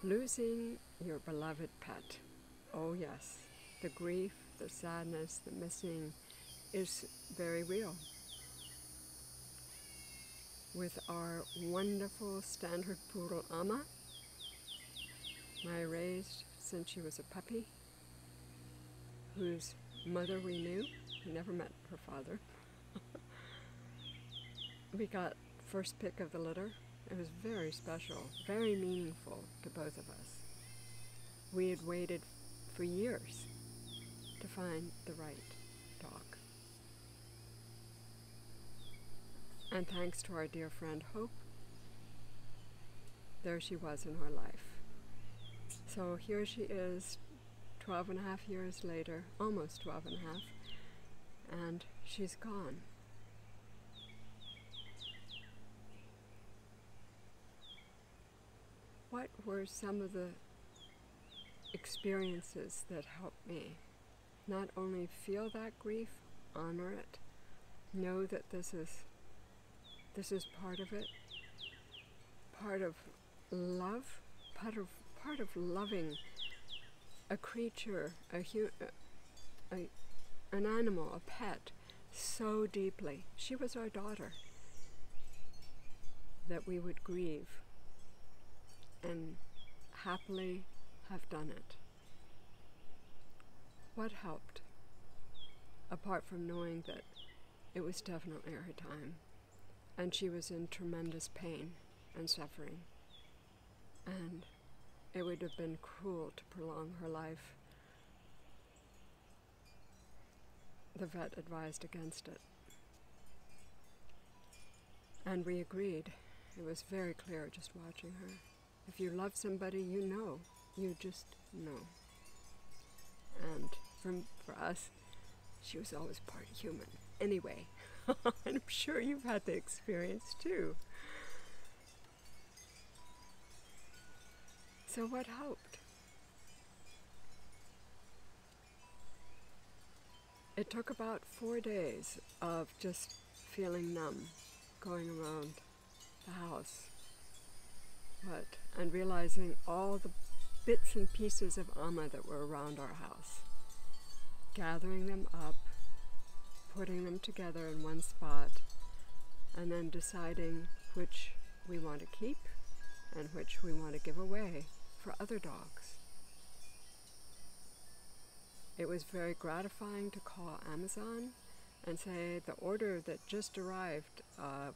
Losing your beloved pet. Oh yes, the grief, the sadness, the missing is very real. With our wonderful standard poodle Amma, I raised since she was a puppy, whose mother we knew. We never met her father. We got first pick of the litter. It was very special, very meaningful to both of us. We had waited for years to find the right dog. And thanks to our dear friend Hope, there she was in her life. So here she is, 12 and a half years later, almost 12 and a half, and she's gone. What were some of the experiences that helped me not only feel that grief, honor it, know that this is part of it, part of love, part of loving a creature, an animal, a pet, so deeply. She was our daughter, that we would grieve and happily have done it. What helped, apart from knowing that it was definitely her time, and she was in tremendous pain and suffering, and it would have been cruel to prolong her life. The vet advised against it, and we agreed. It was very clear just watching her. If you love somebody, you know. You just know. And for us, she was always part human. Anyway, and I'm sure you've had the experience too. So what helped? It took about 4 days of just feeling numb, going around the house, and realizing all the bits and pieces of Amma that were around our house, gathering them up, putting them together in one spot, and then deciding which we want to keep and which we want to give away for other dogs. It was very gratifying to call Amazon and say, the order that just arrived,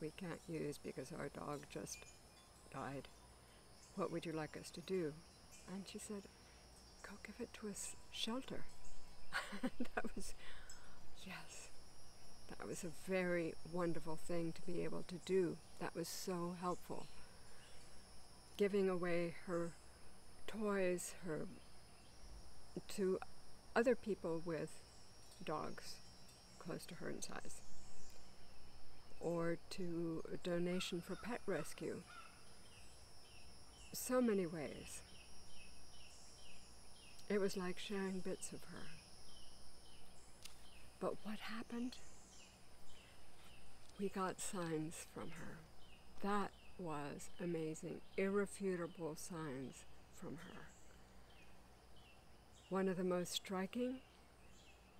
we can't use because our dog just died. What would you like us to do? And she said, go give it to a shelter. And that was a very wonderful thing to be able to do. That was so helpful. Giving away her toys, to other people with dogs close to her in size, or to a donation for pet rescue. So many ways. It was like sharing bits of her. But what happened? We got signs from her. That was amazing, irrefutable signs from her. One of the most striking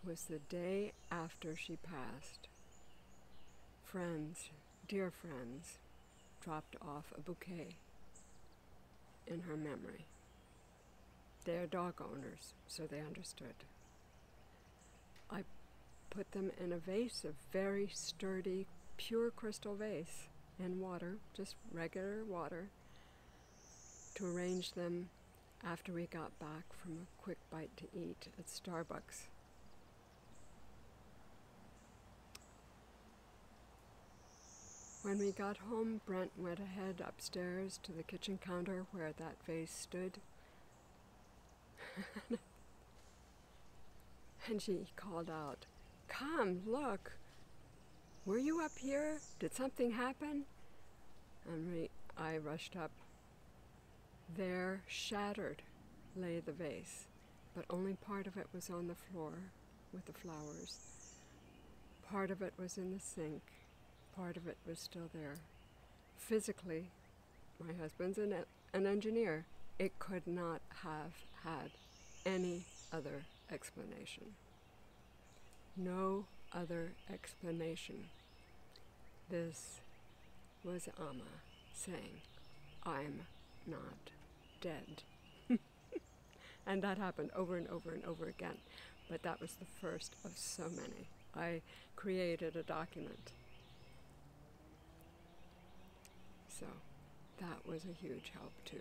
was the day after she passed. Friends, dear friends, dropped off a bouquet in her memory. They are dog owners, so they understood. I put them in a vase, a very sturdy, pure crystal vase, in water, just regular water, to arrange them after we got back from a quick bite to eat at Starbucks. When we got home, Brent went ahead upstairs to the kitchen counter where that vase stood. And she called out, "Come, look! Were you up here? Did something happen?" And I rushed up. There, shattered, lay the vase, but only part of it was on the floor with the flowers. Part of it was in the sink. Part of it was still there. Physically, my husband's an engineer. It could not have had any other explanation. No other explanation. This was Amma saying, I'm not dead. And that happened over and over and over again. But that was the first of so many. I created a document. So that was a huge help too.